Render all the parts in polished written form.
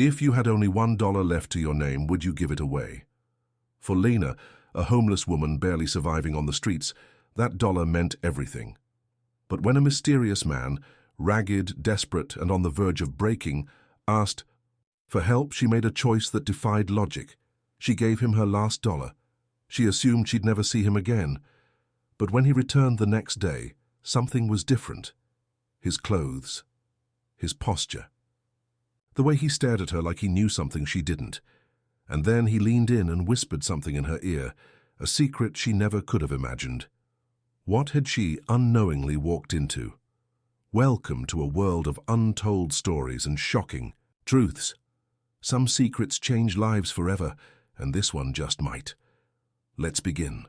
If you had only $1 left to your name, would you give it away? For Lena, a homeless woman barely surviving on the streets, that dollar meant everything. But when a mysterious man, ragged, desperate, and on the verge of breaking, asked for help, she made a choice that defied logic. She gave him her last dollar. She assumed she'd never see him again. But when he returned the next day, something was different. His clothes, his posture, the way he stared at her like he knew something she didn't. And then he leaned in and whispered something in her ear, a secret she never could have imagined. What had she unknowingly walked into? Welcome to a world of untold stories and shocking truths. Some secrets change lives forever, and this one just might. Let's begin.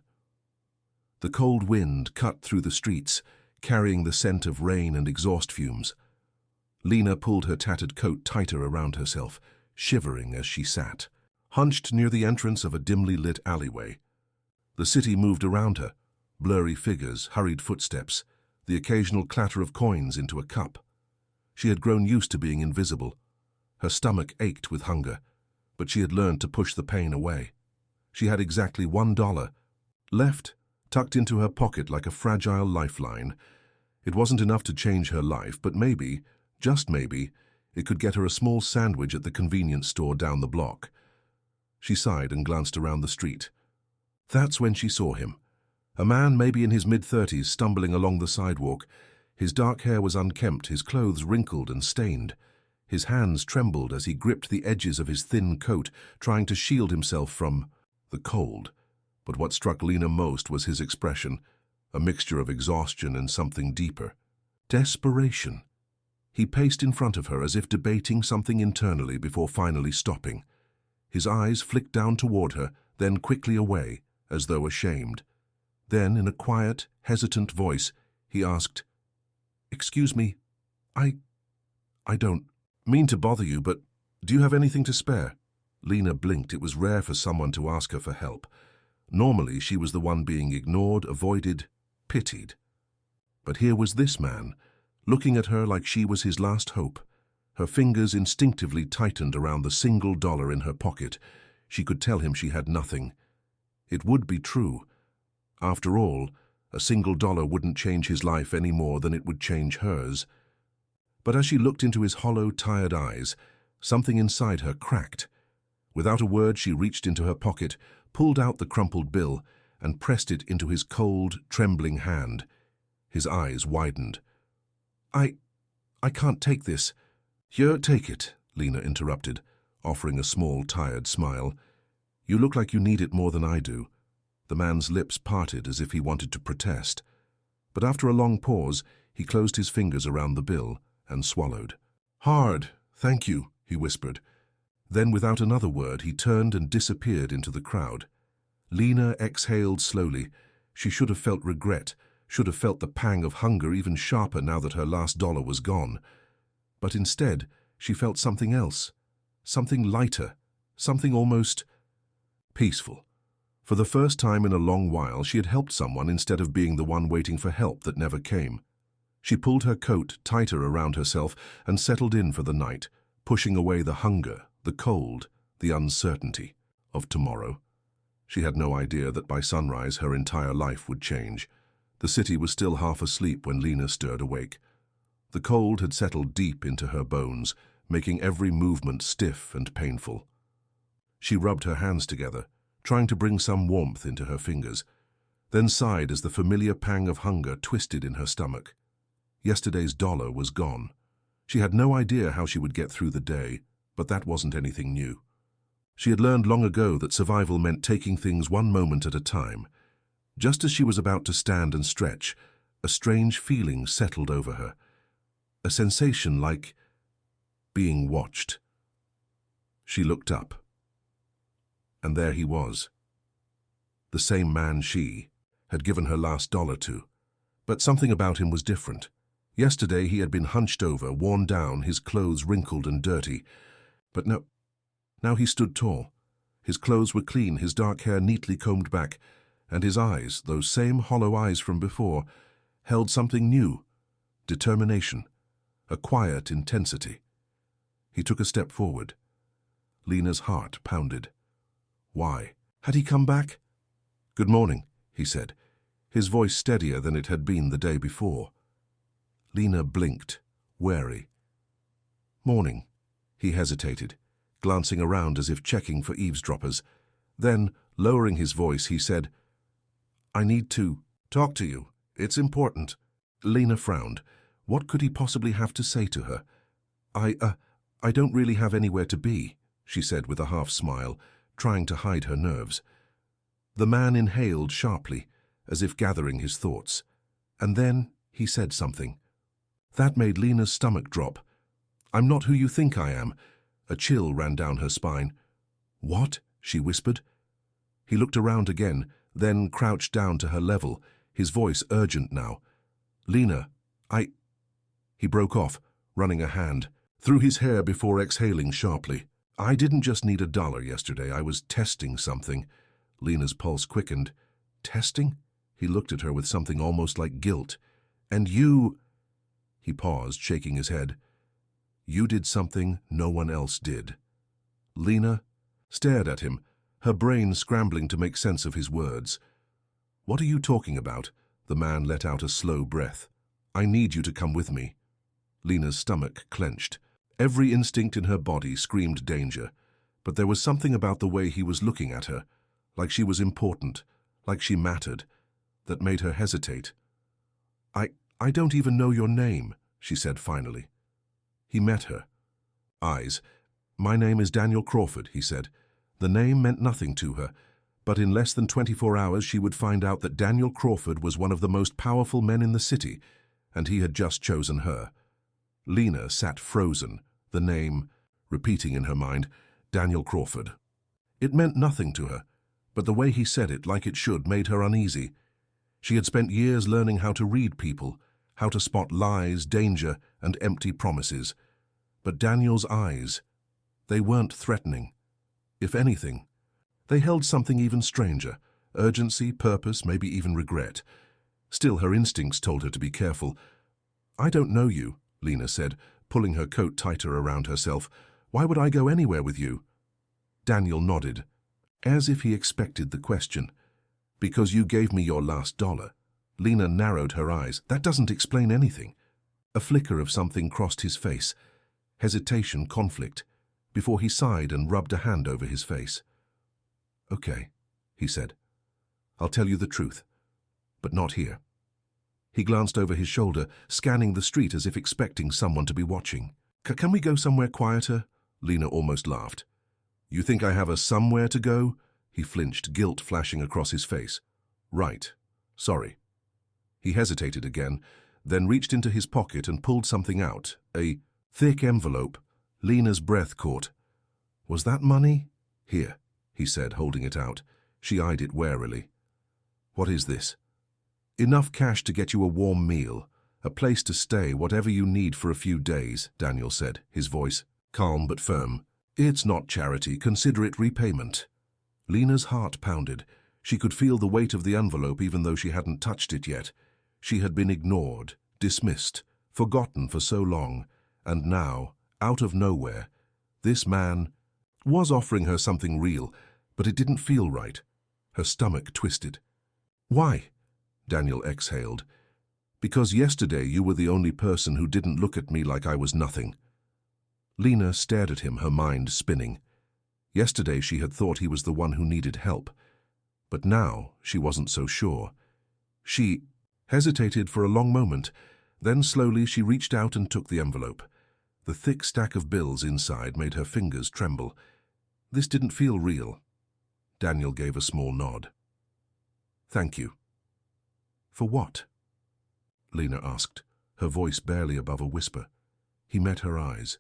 The cold wind cut through the streets, carrying the scent of rain and exhaust fumes. Lena pulled her tattered coat tighter around herself, shivering as she sat, hunched near the entrance of a dimly lit alleyway. The city moved around her, blurry figures, hurried footsteps, the occasional clatter of coins into a cup. She had grown used to being invisible. Her stomach ached with hunger, but she had learned to push the pain away. She had exactly $1 left, tucked into her pocket like a fragile lifeline. It wasn't enough to change her life, but maybe, just maybe, it could get her a small sandwich at the convenience store down the block. She sighed and glanced around the street. That's when she saw him. A man maybe in his mid-30s stumbling along the sidewalk. His dark hair was unkempt, his clothes wrinkled and stained. His hands trembled as he gripped the edges of his thin coat, trying to shield himself from the cold. But what struck Lena most was his expression, a mixture of exhaustion and something deeper. Desperation. He paced in front of her as if debating something internally before finally stopping. His eyes flicked down toward her, then quickly away, as though ashamed. Then, in a quiet, hesitant voice, he asked, "Excuse me, I don't mean to bother you, but do you have anything to spare?" Lena blinked. It was rare for someone to ask her for help. Normally, she was the one being ignored, avoided, pitied. But here was this man, looking at her like she was his last hope. Her fingers instinctively tightened around the single dollar in her pocket. She could tell him she had nothing. It would be true. After all, a single dollar wouldn't change his life any more than it would change hers. But as she looked into his hollow, tired eyes, something inside her cracked. Without a word, she reached into her pocket, pulled out the crumpled bill, and pressed it into his cold, trembling hand. His eyes widened. I can't take this." "Here, take it," Lena interrupted, offering a small, tired smile. "You look like you need it more than I do." The man's lips parted as if he wanted to protest. But after a long pause, he closed his fingers around the bill and swallowed. "Hard, thank you," he whispered. Then, without another word, he turned and disappeared into the crowd. Lena exhaled slowly. She should have felt regret, should have felt the pang of hunger even sharper now that her last dollar was gone. But instead, she felt something else, something lighter, something almost peaceful. For the first time in a long while, she had helped someone instead of being the one waiting for help that never came. She pulled her coat tighter around herself and settled in for the night, pushing away the hunger, the cold, the uncertainty of tomorrow. She had no idea that by sunrise her entire life would change. The city was still half asleep when Lena stirred awake. The cold had settled deep into her bones, making every movement stiff and painful. She rubbed her hands together, trying to bring some warmth into her fingers, then sighed as the familiar pang of hunger twisted in her stomach. Yesterday's dollar was gone. She had no idea how she would get through the day, but that wasn't anything new. She had learned long ago that survival meant taking things one moment at a time. Just as she was about to stand and stretch, a strange feeling settled over her, a sensation like being watched. She looked up, and there he was, the same man she had given her last dollar to. But something about him was different. Yesterday he had been hunched over, worn down, his clothes wrinkled and dirty. But now he stood tall. His clothes were clean, his dark hair neatly combed back, and his eyes, those same hollow eyes from before, held something new, determination, a quiet intensity. He took a step forward, Lena's heart pounded. Why? Had he come back? "Good morning," he said, his voice steadier than it had been the day before. Lena blinked, wary. "Morning," he hesitated, glancing around as if checking for eavesdroppers. Then, lowering his voice, he said, "I need to talk to you. It's important." Lena frowned. What could he possibly have to say to her? I don't really have anywhere to be," she said with a half-smile, trying to hide her nerves. The man inhaled sharply, as if gathering his thoughts. And then he said something. That made Lena's stomach drop. "I'm not who you think I am." A chill ran down her spine. "What?" she whispered. He looked around again, then crouched down to her level, his voice urgent now. "Lena, He broke off, running a hand through his hair before exhaling sharply. "I didn't just need $1 yesterday. I was testing something." Lena's pulse quickened. "Testing?" He looked at her with something almost like guilt. "And you—" He paused, shaking his head. "You did something no one else did." Lena stared at him, her brain scrambling to make sense of his words. "What are you talking about?" The man let out a slow breath. "I need you to come with me." Lena's stomach clenched. Every instinct in her body screamed danger, but there was something about the way he was looking at her, like she was important, like she mattered, that made her hesitate. I don't even know your name," she said finally. He met her eyes. "My name is Daniel Crawford," he said. The name meant nothing to her, but in less than 24 hours she would find out that Daniel Crawford was one of the most powerful men in the city, and he had just chosen her. Lena sat frozen, the name repeating in her mind, Daniel Crawford. It meant nothing to her, but the way he said it, like it should, made her uneasy. She had spent years learning how to read people, how to spot lies, danger, and empty promises. But Daniel's eyes, they weren't threatening. If anything, they held something even stranger, urgency, purpose, maybe even regret. Still, her instincts told her to be careful. "I don't know you," Lena said, pulling her coat tighter around herself. "Why would I go anywhere with you?" Daniel nodded, as if he expected the question. "Because you gave me your last $1. Lena narrowed her eyes. "That doesn't explain anything." A flicker of something crossed his face. Hesitation, conflict, before he sighed and rubbed a hand over his face. "Okay," he said. "I'll tell you the truth, but not here." He glanced over his shoulder, scanning the street as if expecting someone to be watching. Can we go somewhere quieter?" Lena almost laughed. "You think I have a somewhere to go?" He flinched, guilt flashing across his face. "Right. Sorry." He hesitated again, then reached into his pocket and pulled something out, a thick envelope. Lena's breath caught. "Was that money?" "Here," he said, holding it out. She eyed it warily. "What is this?" "Enough cash to get you a warm meal, a place to stay, whatever you need for a few days," Daniel said, his voice calm but firm. "It's not charity, consider it repayment." Lena's heart pounded. She could feel the weight of the envelope even though she hadn't touched it yet. She had been ignored, dismissed, forgotten for so long, and now, out of nowhere, this man was offering her something real, but it didn't feel right. Her stomach twisted. "Why?" Daniel exhaled. "Because yesterday you were the only person who didn't look at me like I was nothing." Lena stared at him, her mind spinning. Yesterday she had thought he was the one who needed help, but now she wasn't so sure. She hesitated for a long moment, then slowly she reached out and took the envelope. The thick stack of bills inside made her fingers tremble. This didn't feel real. Daniel gave a small nod. "Thank you." "For what?" Lena asked, her voice barely above a whisper. He met her eyes.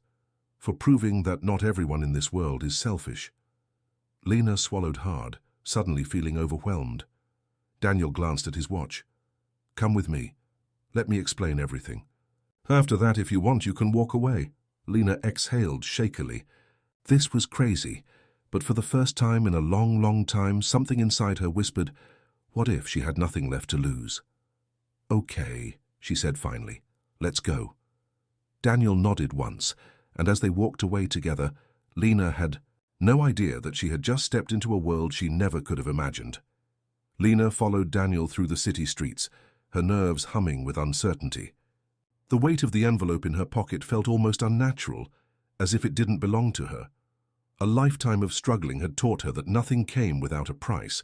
"For proving that not everyone in this world is selfish." Lena swallowed hard, suddenly feeling overwhelmed. Daniel glanced at his watch. "Come with me. Let me explain everything. After that, if you want, you can walk away." Lena exhaled shakily. This was crazy, but for the first time in a long, long time, something inside her whispered, what if she had nothing left to lose? "Okay," she said finally. "Let's go." Daniel nodded once, and as they walked away together, Lena had No idea that she had just stepped into a world she never could have imagined. Lena followed Daniel through the city streets, her nerves humming with uncertainty. The weight of the envelope in her pocket felt almost unnatural, as if it didn't belong to her. A lifetime of struggling had taught her that nothing came without a price.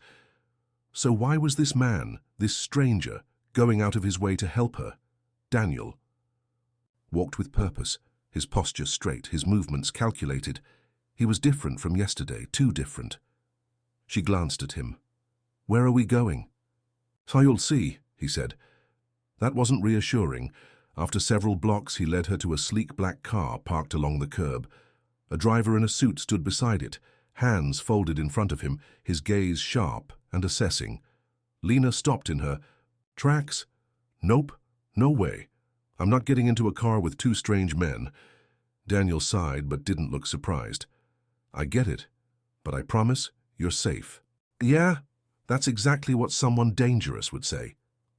So why was this man, this stranger, going out of his way to help her? Daniel walked with purpose, his posture straight, his movements calculated. He was different from yesterday, too different. She glanced at him. "Where are we going?" "So you'll see," he said. That wasn't reassuring. After several blocks, he led her to a sleek black car parked along the curb. A driver in a suit stood beside it, hands folded in front of him, his gaze sharp and assessing. Lena stopped in her tracks. "Nope, no way. I'm not getting into a car with two strange men." Daniel sighed but didn't look surprised. "I get it, but I promise you're safe." "Yeah, that's exactly what someone dangerous would say."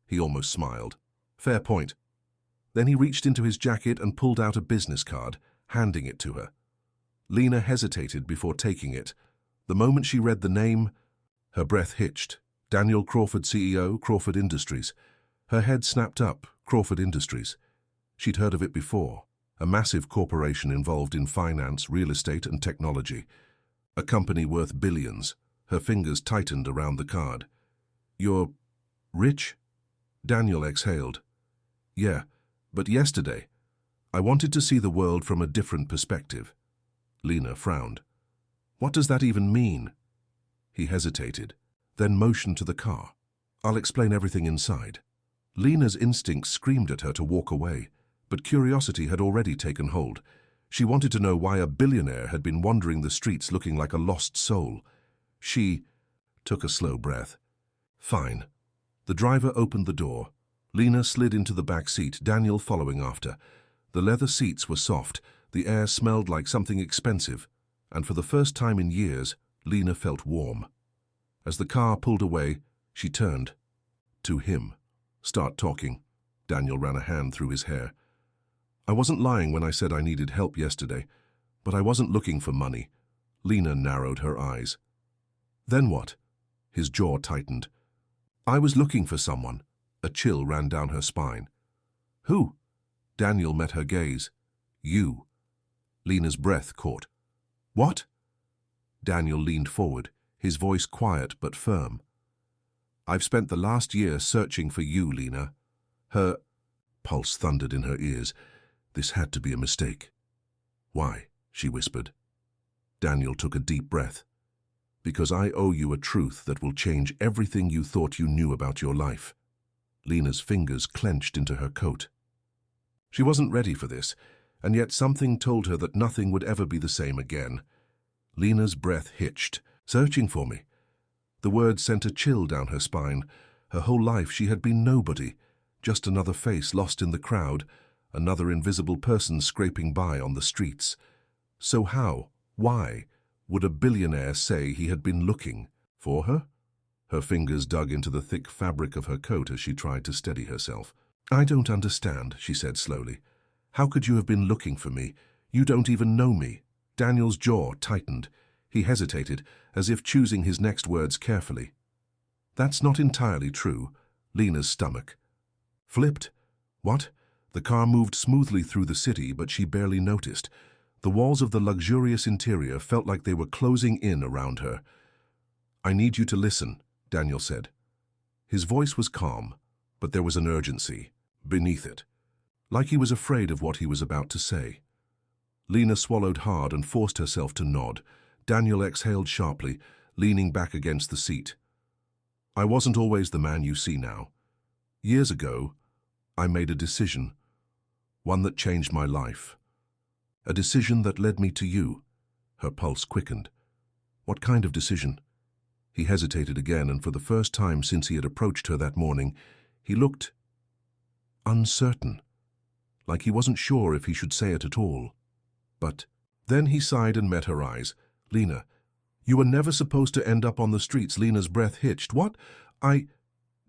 He almost smiled. "Fair point." Then he reached into his jacket and pulled out a business card, handing it to her. Lena hesitated before taking it. The moment she read the name, her breath hitched. Daniel Crawford, CEO, Crawford Industries. Her head snapped up. Crawford Industries. She'd heard of it before. A massive corporation involved in finance, real estate, and technology. A company worth billions. Her fingers tightened around the card. "You're rich?" Daniel exhaled. "Yeah, but yesterday, I wanted to see the world from a different perspective." Lena frowned. "What does that even mean?" He hesitated, then motioned to the car. "I'll explain everything inside." Lena's instincts screamed at her to walk away, but curiosity had already taken hold. She wanted to know why a billionaire had been wandering the streets looking like a lost soul. She took a slow breath. "Fine." The driver opened the door. Lena slid into the back seat, Daniel following after. The leather seats were soft, the air smelled like something expensive, and for the first time in years, Lena felt warm. As the car pulled away, she turned to him. "Start talking." Daniel ran a hand through his hair. "I wasn't lying when I said I needed help yesterday, but I wasn't looking for money." Lena narrowed her eyes. "Then what?" His jaw tightened. "I was looking for someone." A chill ran down her spine. "Who?" Daniel met her gaze. "You." Lena's breath caught. "What?" Daniel leaned forward, his voice quiet but firm. "I've spent the last year searching for you, Lena." Her pulse thundered in her ears. This had to be a mistake. "Why?" she whispered. Daniel took a deep breath. "Because I owe you a truth that will change everything you thought you knew about your life." Lena's fingers clenched into her coat. She wasn't ready for this, and yet something told her that nothing would ever be the same again. Lena's breath hitched. "Searching for me." The word sent a chill down her spine. Her whole life she had been nobody, just another face lost in the crowd, another invisible person scraping by on the streets. So how, why, would a billionaire say he had been looking for her? Her fingers dug into the thick fabric of her coat as she tried to steady herself. "I don't understand," she said slowly. "How could you have been looking for me? You don't even know me." Daniel's jaw tightened. He hesitated, as if choosing his next words carefully. "That's not entirely true." Lena's stomach flipped. "What?" The car moved smoothly through the city, but she barely noticed. The walls of the luxurious interior felt like they were closing in around her. "I need you to listen," Daniel said. His voice was calm, but there was an urgency beneath it, like he was afraid of what he was about to say. Lena swallowed hard and forced herself to nod. Daniel exhaled sharply, leaning back against the seat. "I wasn't always the man you see now. Years ago, I made a decision, one that changed my life. A decision that led me to you." Her pulse quickened. "What kind of decision?" He hesitated again, and for the first time since he had approached her that morning, he looked uncertain, like he wasn't sure if he should say it at all. But then he sighed and met her eyes. "Lena, you were never supposed to end up on the streets." Lena's breath hitched. "What?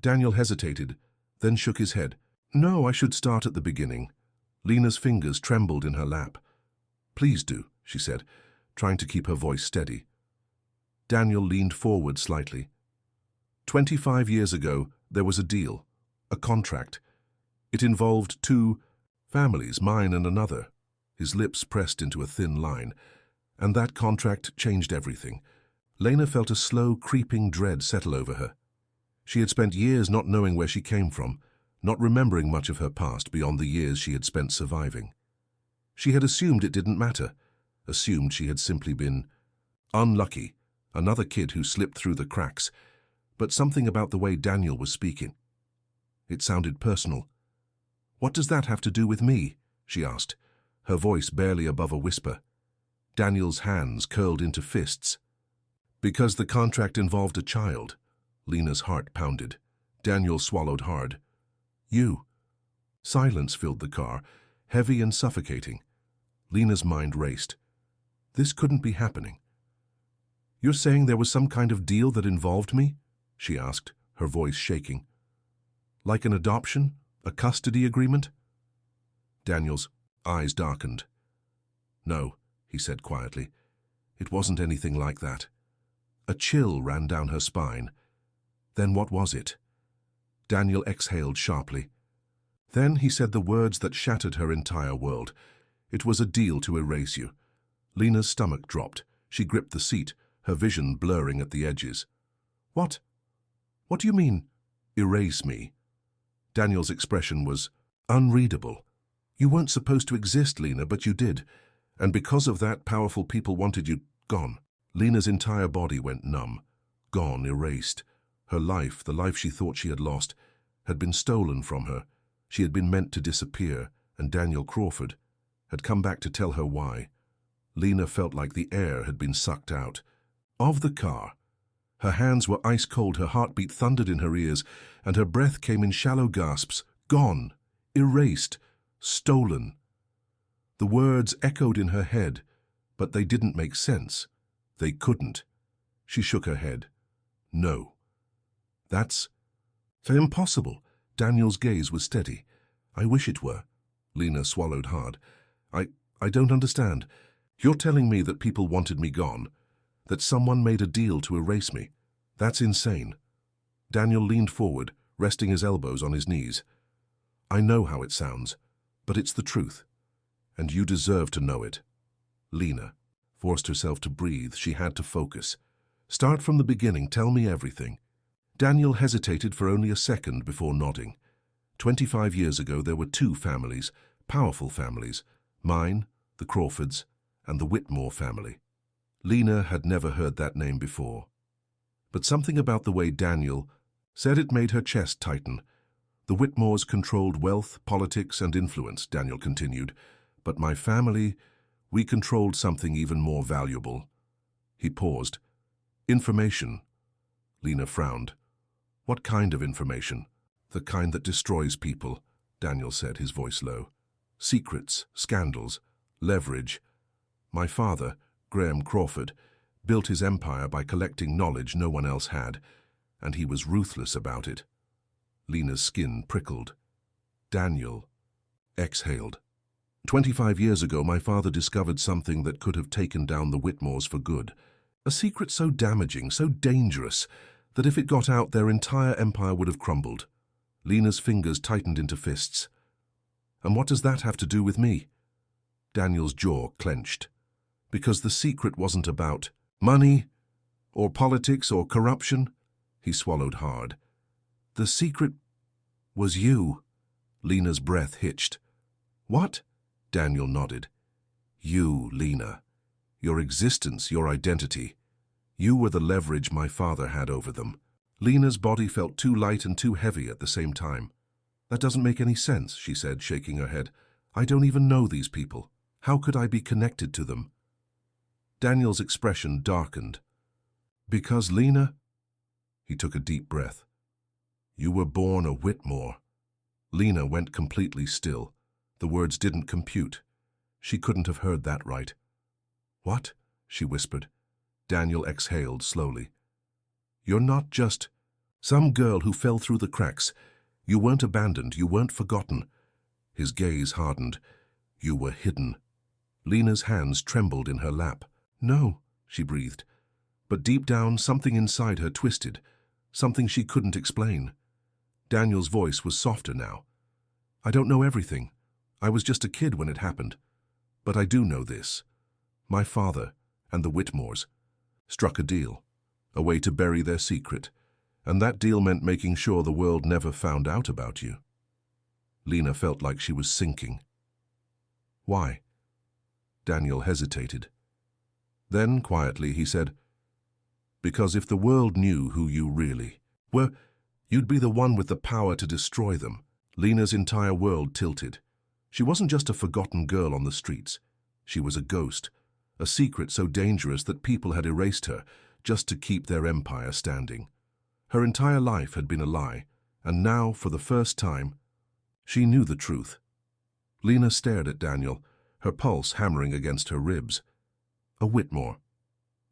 Daniel hesitated, then shook his head. "No, I should start at the beginning." Lena's fingers trembled in her lap. "Please do," she said. trying to keep her voice steady. Daniel leaned forward slightly. 25 years ago, there was a deal, a contract. It involved two families, mine and another. His lips pressed into a thin line, and that contract changed everything. Lena felt a slow, creeping dread settle over her. She had spent years not knowing where she came from, not remembering much of her past beyond the years she had spent surviving. She had assumed it didn't matter, assumed she had simply been unlucky, another kid who slipped through the cracks, but something about the way Daniel was speaking. It sounded personal. "What does that have to do with me?" she asked, her voice barely above a whisper. Daniel's hands curled into fists. "Because the contract involved a child." Lena's heart pounded. Daniel swallowed hard. "You." Silence filled the car, heavy and suffocating. Lena's mind raced. This couldn't be happening. "You're saying there was some kind of deal that involved me?" she asked, her voice shaking. "Like an adoption? A custody agreement?" Daniel's eyes darkened. "No," he said quietly. "It wasn't anything like that." A chill ran down her spine. Then what was it? Daniel exhaled sharply. Then he said the words that shattered her entire world. "It was a deal to erase you." Lena's stomach dropped. She gripped the seat, her vision blurring at the edges. "What? What do you mean, erase me?" Daniel's expression was unreadable. "You weren't supposed to exist, Lena, but you did. And because of that, powerful people wanted you gone." Lena's entire body went numb. Gone, erased. Her life, the life she thought she had lost, had been stolen from her. She had been meant to disappear, and Daniel Crawford had come back to tell her why. Lena felt like the air had been sucked out. Of the car. Her hands were ice cold, her heartbeat thundered in her ears, and her breath came in shallow gasps. Gone. Erased. Stolen. The words echoed in her head, but they didn't make sense. They couldn't. She shook her head. "No. That's impossible." Daniel's gaze was steady. "I wish it were." Lena swallowed hard. I don't understand. You're telling me that people wanted me gone, that someone made a deal to erase me. That's insane." Daniel leaned forward, resting his elbows on his knees. "I know how it sounds, but it's the truth, and you deserve to know it." Lena forced herself to breathe. She had to focus. "Start from the beginning. Tell me everything." Daniel hesitated for only a second before nodding. 25 years ago, there were two families, powerful families, mine, the Crawfords, and the Whitmore family. Lena had never heard that name before. But something about the way Daniel said it made her chest tighten. "The Whitmores controlled wealth, politics, and influence," Daniel continued. "But my family, we controlled something even more valuable." He paused. "Information." Lena frowned. "What kind of information?" "The kind that destroys people," Daniel said, his voice low. "Secrets, scandals, leverage. My father, Graham Crawford, built his empire by collecting knowledge no one else had, and he was ruthless about it." Lena's skin prickled. Daniel exhaled. 25 years ago, my father discovered something that could have taken down the Whitmores for good. A secret so damaging, so dangerous, that if it got out, their entire empire would have crumbled." Lena's fingers tightened into fists. "And what does that have to do with me?" Daniel's jaw clenched. "Because the secret wasn't about money, or politics, or corruption." He swallowed hard. "The secret was you." Lena's breath hitched. "What?" Daniel nodded. "You, Lena. Your existence, your identity. You were the leverage my father had over them." Lena's body felt too light and too heavy at the same time. "That doesn't make any sense," she said, shaking her head. "I don't even know these people. How could I be connected to them?" Daniel's expression darkened. "Because, Lena," he took a deep breath, "you were born a Whitmore." Lena went completely still. The words didn't compute. She couldn't have heard that right. "What?" she whispered. Daniel exhaled slowly. "You're not just some girl who fell through the cracks. You weren't abandoned. You weren't forgotten." His gaze hardened. "You were hidden." Lena's hands trembled in her lap. No, she breathed. But deep down, something inside her twisted, something she couldn't explain. Daniel's voice was softer now. I don't know everything. I was just a kid when it happened. But I do know this. My father and the Whitmores struck a deal, a way to bury their secret, and that deal meant making sure the world never found out about you. Lena felt like she was sinking. Why? Daniel hesitated. Then, quietly, he said, because if the world knew who you really were, you'd be the one with the power to destroy them. Lena's entire world tilted. She wasn't just a forgotten girl on the streets. She was a ghost, a secret so dangerous that people had erased her just to keep their empire standing. Her entire life had been a lie, and now, for the first time, she knew the truth. Lena stared at Daniel, her pulse hammering against her ribs. A Whitmore.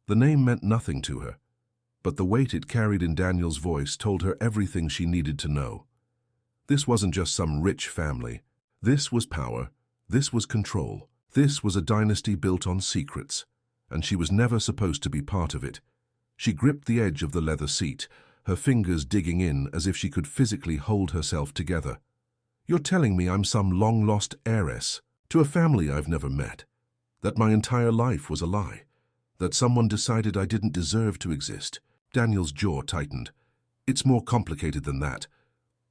The name meant nothing to her, but the weight it carried in Daniel's voice told her everything she needed to know. This wasn't just some rich family. This was power. This was control. This was a dynasty built on secrets, and she was never supposed to be part of it. She gripped the edge of the leather seat, her fingers digging in as if she could physically hold herself together. You're telling me I'm some long-lost heiress to a family I've never met, that my entire life was a lie, that someone decided I didn't deserve to exist. Daniel's jaw tightened. It's more complicated than that.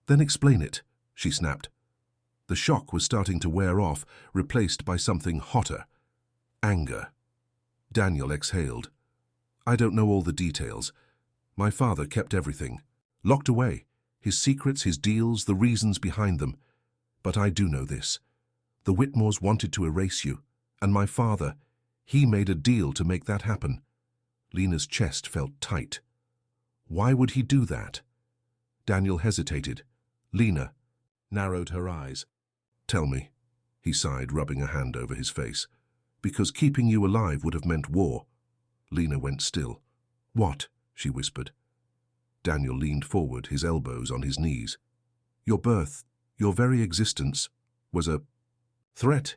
Then explain it, she snapped. The shock was starting to wear off, replaced by something hotter. Anger. Daniel exhaled. I don't know all the details. My father kept everything, locked away, his secrets, his deals, the reasons behind them. But I do know this. The Whitmores wanted to erase you, and my father, he made a deal to make that happen. Lena's chest felt tight. Why would he do that? Daniel hesitated. Lena narrowed her eyes. Tell me, he sighed, rubbing a hand over his face. Because keeping you alive would have meant war. Lena went still. What? She whispered. Daniel leaned forward, his elbows on his knees. Your birth, your very existence, was a threat.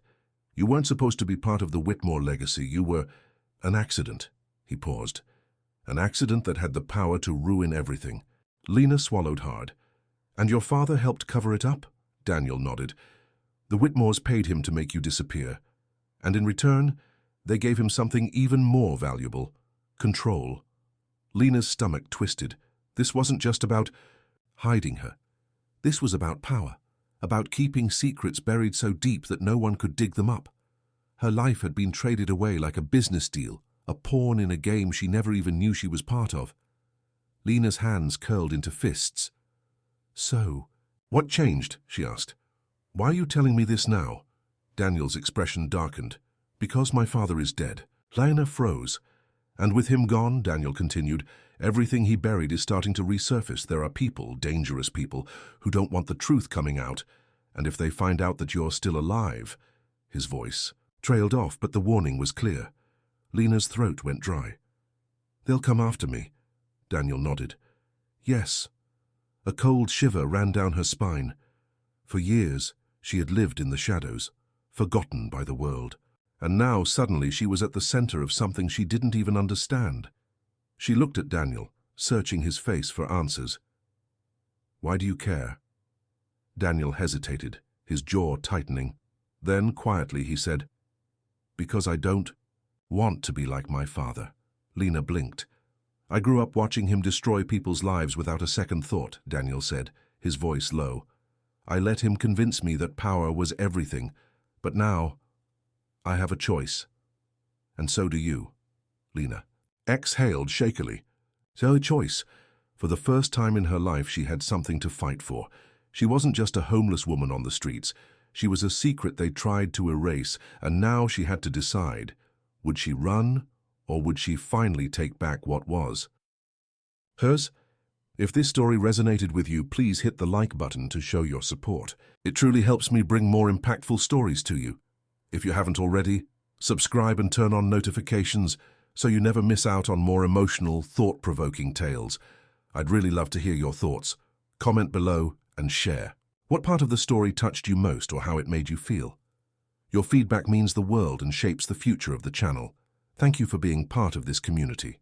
You weren't supposed to be part of the Whitmore legacy. You were an accident. He paused. An accident that had the power to ruin everything. Lena swallowed hard. And your father helped cover it up? Daniel nodded. The Whitmores paid him to make you disappear. And in return, they gave him something even more valuable. Control. Lena's stomach twisted. This wasn't just about hiding her. This was about power, about keeping secrets buried so deep that no one could dig them up. Her life had been traded away like a business deal, a pawn in a game she never even knew she was part of. Lena's hands curled into fists. So, what changed? She asked. Why are you telling me this now? Daniel's expression darkened. Because my father is dead. Lena froze. And with him gone, Daniel continued, everything he buried is starting to resurface. There are people, dangerous people, who don't want the truth coming out. And if they find out that you're still alive... His voice trailed off, but the warning was clear. Lena's throat went dry. They'll come after me. Daniel nodded. Yes. A cold shiver ran down her spine. For years, she had lived in the shadows, forgotten by the world. And now, suddenly, she was at the center of something she didn't even understand. She looked at Daniel, searching his face for answers. Why do you care? Daniel hesitated, his jaw tightening. Then, quietly, he said, because I don't want to be like my father. Lena blinked. I grew up watching him destroy people's lives without a second thought, Daniel said, his voice low. I let him convince me that power was everything, but now I have a choice. And so do you. Lena exhaled shakily. So a choice. For the first time in her life, she had something to fight for. She wasn't just a homeless woman on the streets. She was a secret they tried to erase, and now she had to decide. Would she run, or would she finally take back what was hers? If this story resonated with you, please hit the like button to show your support. It truly helps me bring more impactful stories to you. If you haven't already, subscribe and turn on notifications so you never miss out on more emotional, thought-provoking tales. I'd really love to hear your thoughts. Comment below and share. What part of the story touched you most or how it made you feel? Your feedback means the world and shapes the future of the channel. Thank you for being part of this community.